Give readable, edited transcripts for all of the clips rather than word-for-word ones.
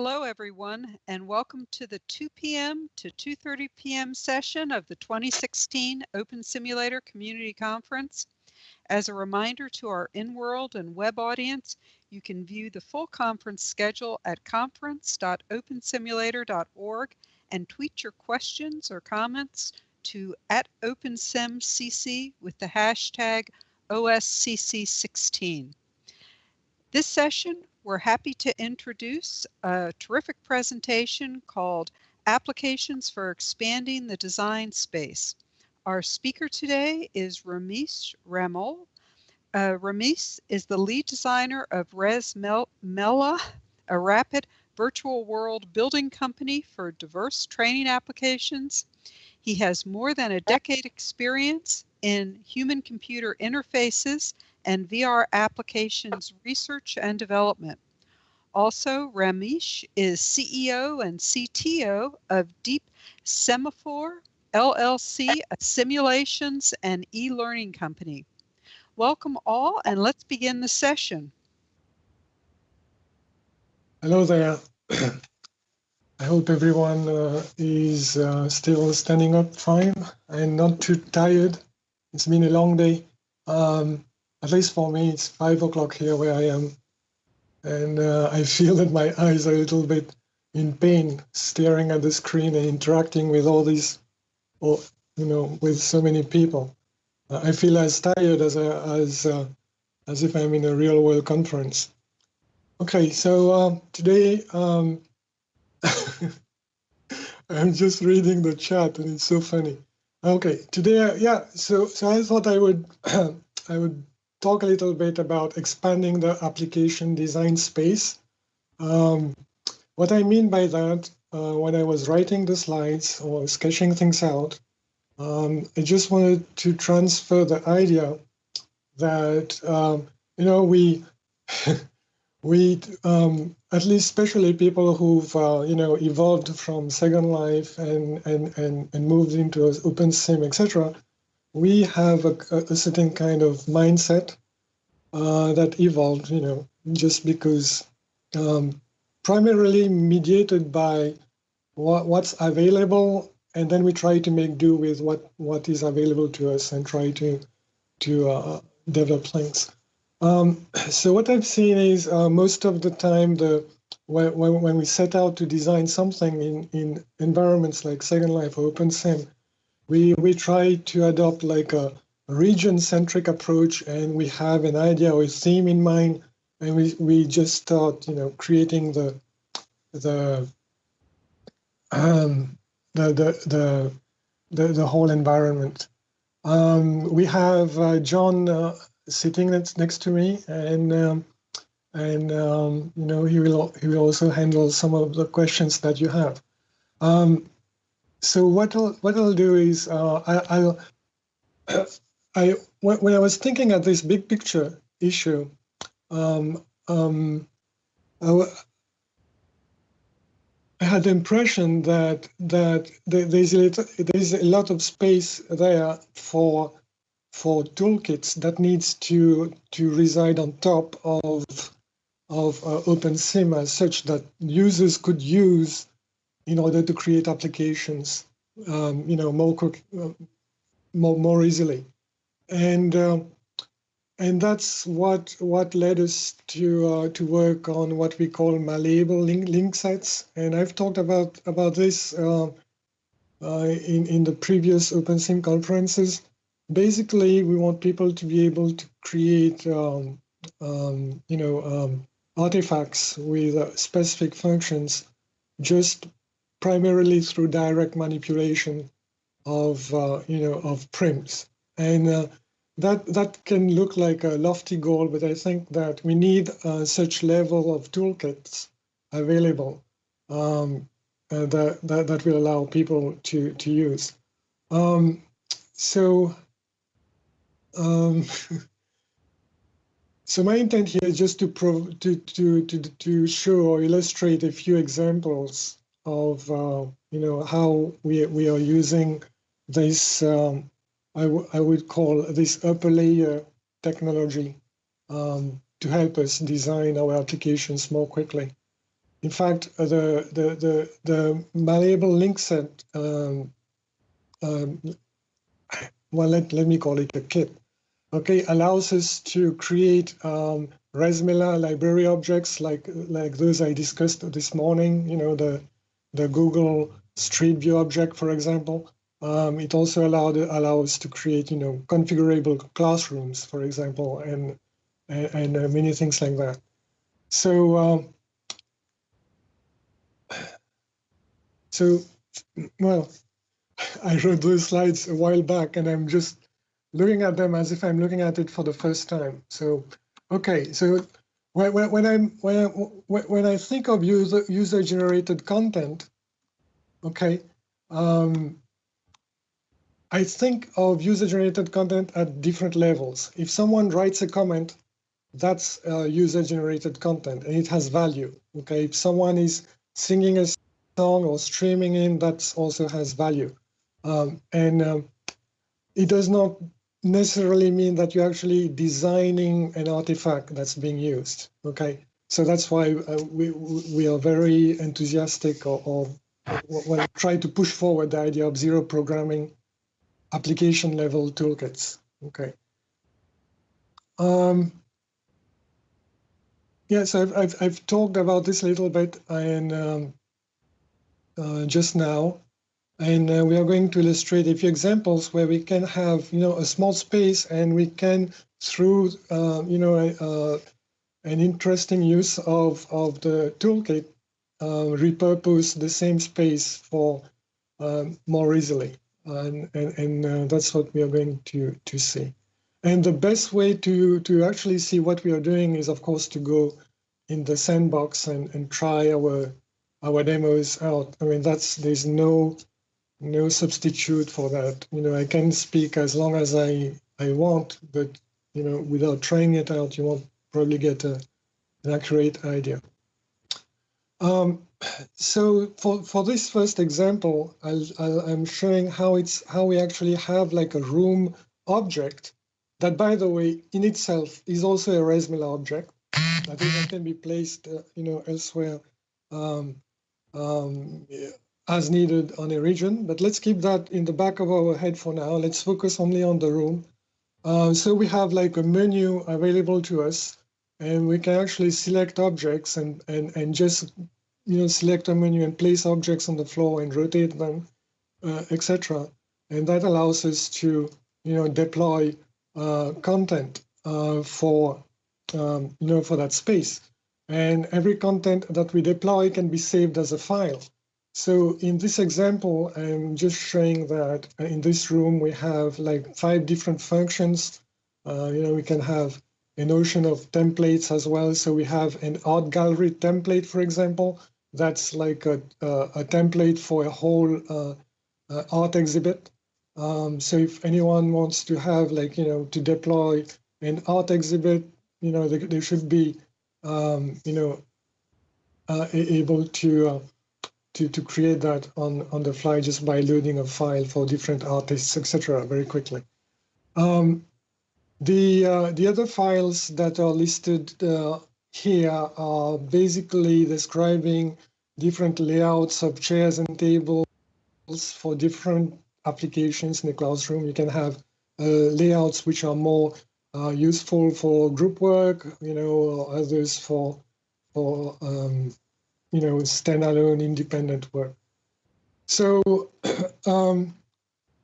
Hello, everyone, and welcome to the 2 p.m. to 2:30 p.m. session of the 2016 OpenSimulator Community Conference. As a reminder to our in-world and web audience, you can view the full conference schedule at conference.opensimulator.org and tweet your questions or comments to @OpenSimCC with the hashtag OSCC16. This session, we're happy to introduce a terrific presentation called Applications for Expanding the Design Space. Our speaker today is Ramesh Ramal. Ramesh is the lead designer of Mela, a rapid virtual world building company for diverse training applications. He has more than a decade experience in human-computer interfaces and VR applications research and development. Also, Ramesh is CEO and CTO of Deep Semaphore LLC, a simulations and e-learning company. Welcome all, and let's begin the session. Hello there. I hope everyone is still standing up fine and not too tired. It's been a long day. At least for me, it's 5 o'clock here where I am. And I feel that my eyes are a little bit in pain, staring at the screen and interacting with all these, with so many people. I feel as tired as if I'm in a real world conference. Okay, so today, I'm just reading the chat and it's so funny. Okay, today, so I thought I would talk a little bit about expanding the application design space. What I mean by that, when I was writing the slides or sketching things out, I just wanted to transfer the idea that, we at least especially people who've, evolved from Second Life and moved into OpenSim, etc., we have a certain kind of mindset that evolved, just because primarily mediated by what's available, and then we try to make do with what is available to us and try to develop things. So what I've seen is most of the time, when we set out to design something in environments like Second Life or OpenSim, we try to adopt like a region-centric approach, and we have an idea or a theme in mind, and we just start, creating the whole environment. We have John sitting next to me, and he will also handle some of the questions that you have. So what I'll do is when I was thinking of this big picture issue, I had the impression that there's a lot of space there for toolkits that needs to reside on top of OpenSim as such that users could use in order to create applications, more easily, and that's what led us to work on what we call malleable link sets. And I've talked about this in the previous OpenSim conferences. Basically, we want people to be able to create, artifacts with specific functions, just primarily through direct manipulation of prims. And that can look like a lofty goal, but I think that we need such level of toolkits available that will allow people to use. So my intent here is just to show or illustrate a few examples of how we are using this I would call this upper layer technology to help us design our applications more quickly. In fact, the malleable link set, well, let me call it a kit, okay, allows us to create ResMila library objects like those I discussed this morning, you know, the Google Street View object, for example. It also allows to create, you know, configurable classrooms, for example, and many things like that. So, well, I wrote those slides a while back, and I'm just looking at them as if I'm looking at it for the first time. So, okay, so when I think of user-generated content, okay, I think of user-generated content at different levels. If someone writes a comment, that's user-generated content, and it has value. Okay, if someone is singing a song or streaming in, that also has value. It does not necessarily mean that you're actually designing an artifact that's being used. Okay, so that's why we are very enthusiastic or try to push forward the idea of zero programming application level toolkits. Okay. Yes, I've talked about this a little bit and just now. And we are going to illustrate a few examples where we can have, you know, a small space, and we can, through, you know, an interesting use of the toolkit, repurpose the same space for more easily. And that's what we are going to see. And the best way to actually see what we are doing is, of course, to go in the sandbox and try our demos out. I mean, there's no substitute for that. You know, I can speak as long as I want, but, you know, without trying it out, you won't probably get an accurate idea. So for this first example, I'm showing how we actually have like a room object that, by the way, in itself is also a ResMila object that can be placed, you know, elsewhere as needed on a region. But let's keep that in the back of our head for now. Let's focus only on the room. So we have like a menu available to us, and we can actually select objects and just, you know, select a menu and place objects on the floor and rotate them, etc. And that allows us to, you know, deploy content for, you know, for that space. And every content that we deploy can be saved as a file. So in this example, I'm just showing that in this room, we have like 5 different functions. You know, we can have a notion of templates as well. So we have an art gallery template, for example. That's like a template for a whole art exhibit. So if anyone wants to have, like, you know, to deploy an art exhibit, you know, they should be, you know, able to create that on the fly just by loading a file for different artists, etc. very quickly. The other files that are listed here are basically describing different layouts of chairs and tables for different applications in the classroom. You can have layouts which are more useful for group work, you know, or others for you know, standalone independent work. So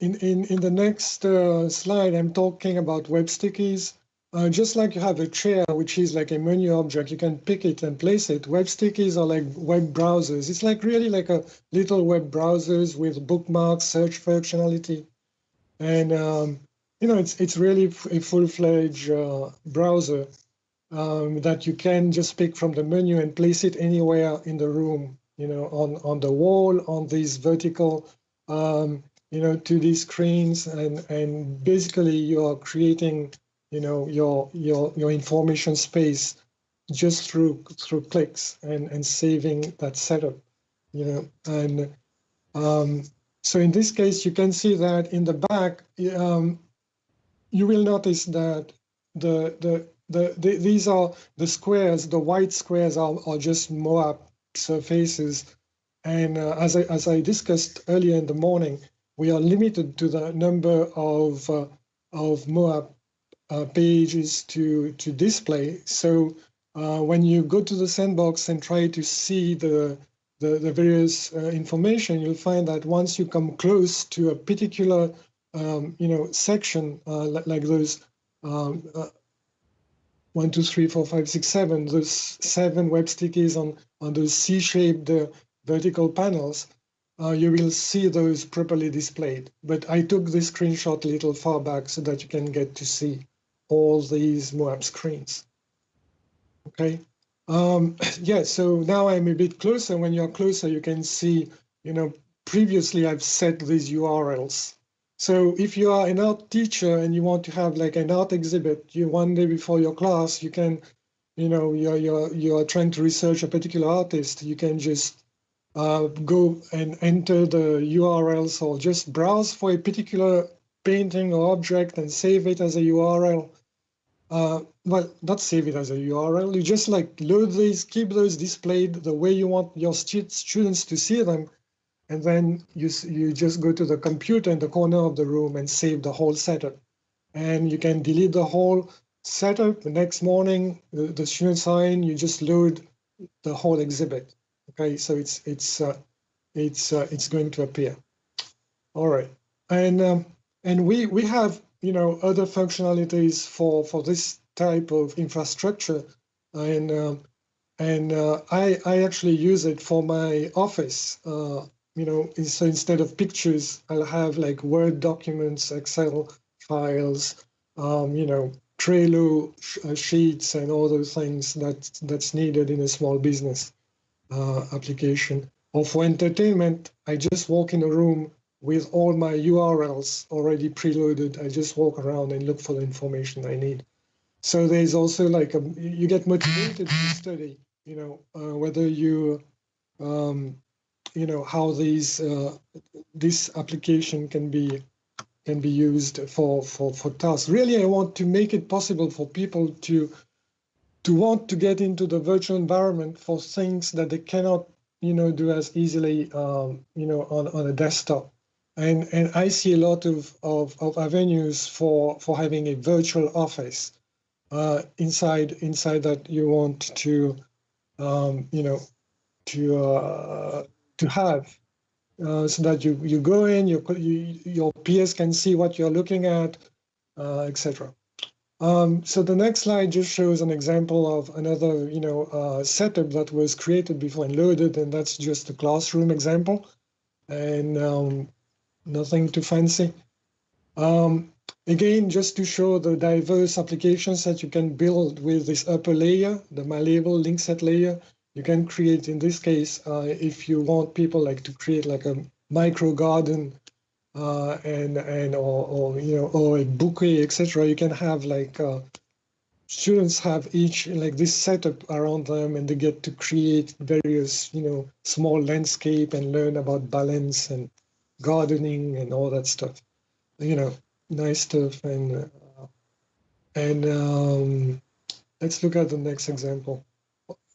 in the next slide, I'm talking about Webstickies. Just like you have a chair, which is like a menu object, you can pick it and place it. Webstickies are like web browsers. It's like really like a little web browsers with bookmarks, search functionality. And, you know, it's really a full-fledged browser that you can just pick from the menu and place it anywhere in the room, you know, on the wall, on these vertical, you know, 2D screens, and basically you are creating, you know, your information space just through clicks and saving that setup, you know. And so in this case, you can see that in the back, you will notice that these are the squares. The white squares are just Moab surfaces. And as I discussed earlier in the morning, we are limited to the number of MOAB pages to display. So when you go to the sandbox and try to see the various information, you'll find that once you come close to a particular section, like those 1, 2, 3, 4, 5, 6, 7, those 7 Webstickies on those C-shaped vertical panels, you will see those properly displayed. But I took this screenshot a little far back so that you can get to see all these MOAB screens. Okay. Yeah, so now I'm a bit closer. When you're closer, you can see, previously I've set these URLs. So if you are an art teacher and you want to have like an art exhibit, one day before your class, you can, you're trying to research a particular artist, you can just go and enter the URLs or just browse for a particular painting or object and save it as a URL. Well, not save it as a URL. You just like load these, keep those displayed the way you want your students to see them. And then you just go to the computer in the corner of the room and save the whole setup. And you can delete the whole setup. The next morning, the students are in, you just load the whole exhibit. Okay, so it's going to appear. All right, and we have other functionalities for this type of infrastructure, and I actually use it for my office. So instead of pictures, I'll have like Word documents, Excel files, Trello sheets, and all those things that's needed in a small business application. Or for entertainment, I just walk in a room with all my URLs already preloaded. I just walk around and look for the information I need. So there's also like you get motivated to study, whether you, how this application can be used for tasks. Really, I want to make it possible for people to want to get into the virtual environment for things that they cannot, do as easily, on a desktop. And I see a lot of avenues for having a virtual office inside that you want to, to have, so that you go in, your peers can see what you're looking at, etc. So the next slide just shows an example of another, setup that was created before and loaded, and that's just a classroom example, and nothing too fancy. Again, just to show the diverse applications that you can build with this upper layer, the malleable link set layer. You can create, in this case, if you want people like to create like a micro garden, or a bouquet, etc. You can have like students have each like this setup around them, and they get to create various small landscape and learn about balance and gardening and all that stuff. Nice stuff. And let's look at the next example.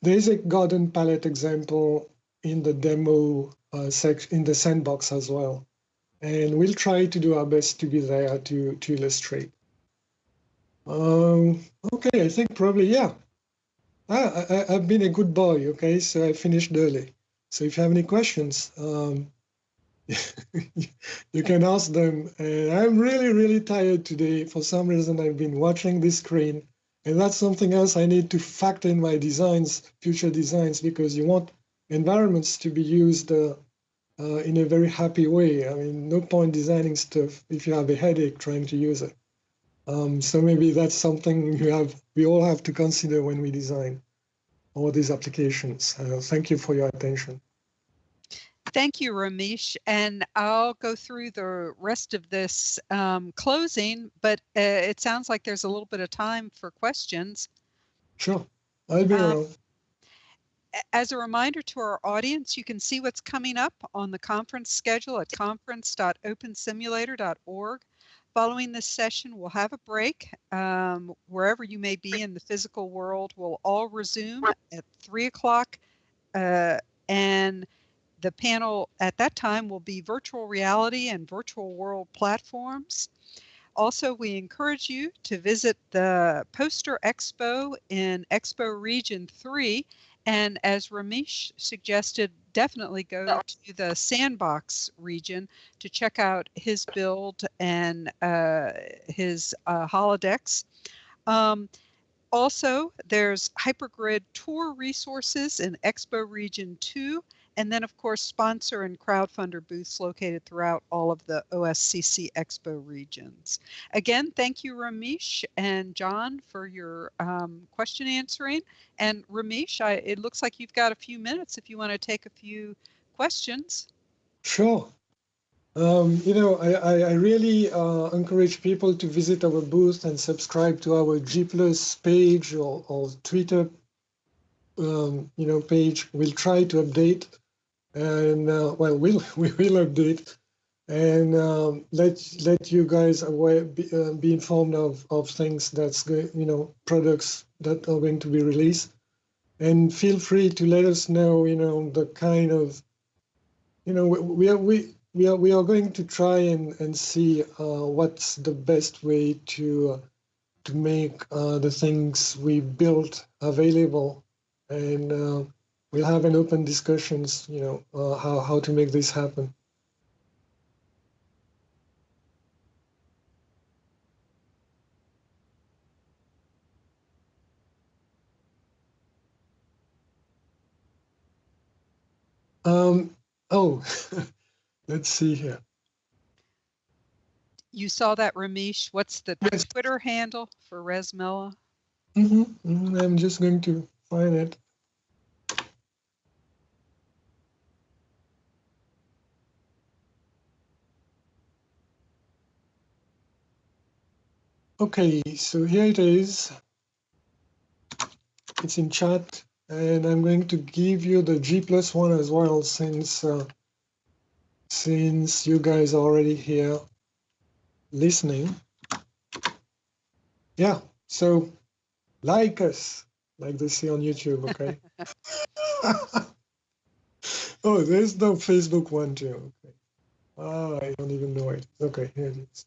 There is a garden palette example in the demo section in the sandbox as well. And we'll try to do our best to be there to illustrate. Okay, I think probably, yeah. I've been a good boy, okay? So I finished early. So if you have any questions, you can ask them. And I'm really, really tired today. For some reason, I've been watching this screen. And that's something else I need to factor in my designs, future designs, because you want environments to be used in a very happy way. I mean, no point designing stuff if you have a headache trying to use it. So maybe that's something we all have to consider when we design all these applications. Thank you for your attention. Thank you, Ramesh. And I'll go through the rest of this closing, but it sounds like there's a little bit of time for questions. Sure, I'll be around. As a reminder to our audience, you can see what's coming up on the conference schedule at conference.opensimulator.org. Following this session, we'll have a break. Wherever you may be in the physical world, we'll all resume at 3 o'clock and the panel at that time will be virtual reality and virtual world platforms. Also, we encourage you to visit the Poster Expo in Expo Region 3. And as Ramesh suggested, definitely go to the Sandbox region to check out his build and his holodecks. Also, there's Hypergrid tour resources in Expo Region 2, and then, of course, sponsor and crowdfunder booths located throughout all of the OSCC Expo regions. Again, thank you, Ramesh and John, for your question answering. And Ramesh, it looks like you've got a few minutes if you want to take a few questions. Sure. I really encourage people to visit our booth and subscribe to our G+ page or Twitter, page. We'll try to update, and we will update, and let you guys be informed of things that's going, products that are going to be released, and feel free to let us know, the kind of, we are going to try and see what's the best way to make the things we built available, and we'll have an open discussions, how to make this happen. Let's see here. You saw that, Ramesh. What's the Twitter handle for Resmela? I'm just going to find it. Okay, so here it is. It's in chat, and I'm going to give you the G+1 as well, since you guys are already here listening. Yeah, so like us, like they say on YouTube, okay? Oh, there's no Facebook one too. Okay. Oh, I don't even know it. Okay, here it is.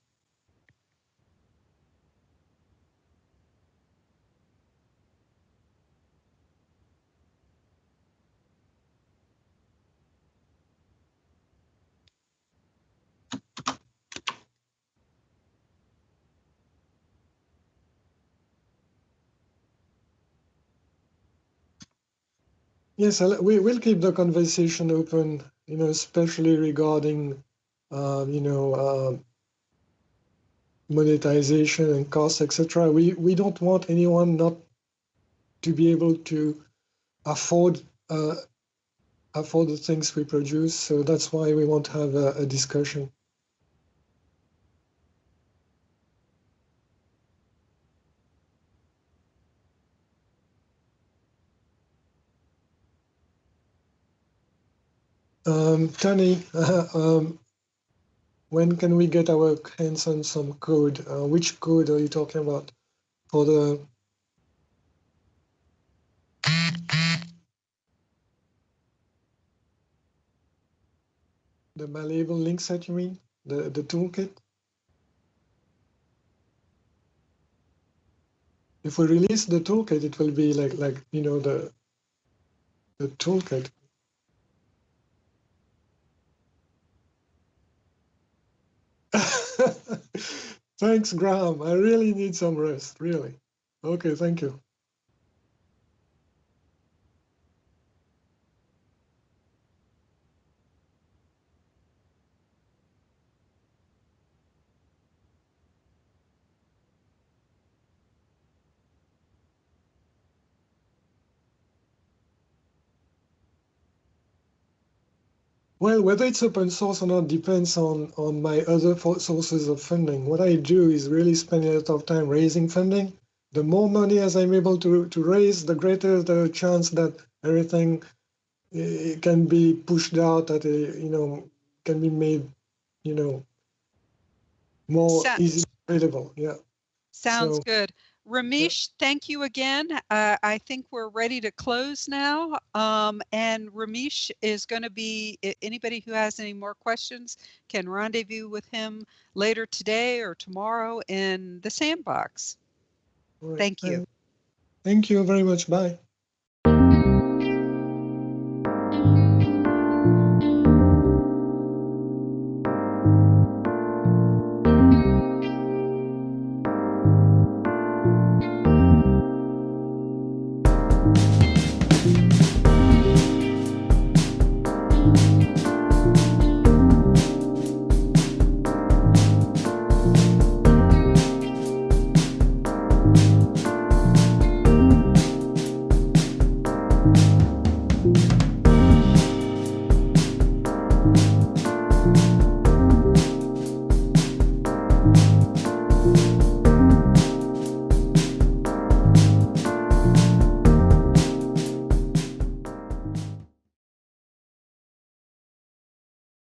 Yes, we will keep the conversation open, especially regarding, monetization and costs, etc. We don't want anyone not to be able to afford the things we produce, so that's why we want to have a discussion. Tony, when can we get our hands on some code? Which code are you talking about for the malleable link set, you mean? The toolkit? If we release the toolkit, it will be like the toolkit. Thanks, Graham. I really need some rest, really. Okay, thank you. Well, whether it's open source or not depends on my other sources of funding. What I do is really spend a lot of time raising funding. The more money as I'm able to raise, the greater the chance that everything can be pushed out, that can be made, more easily available. Yeah. Sounds good. Ramesh, thank you again. I think we're ready to close now. And Ramesh is going to be, anybody who has any more questions can rendezvous with him later today or tomorrow in the sandbox. Right. Thank you. Thank you very much. Bye.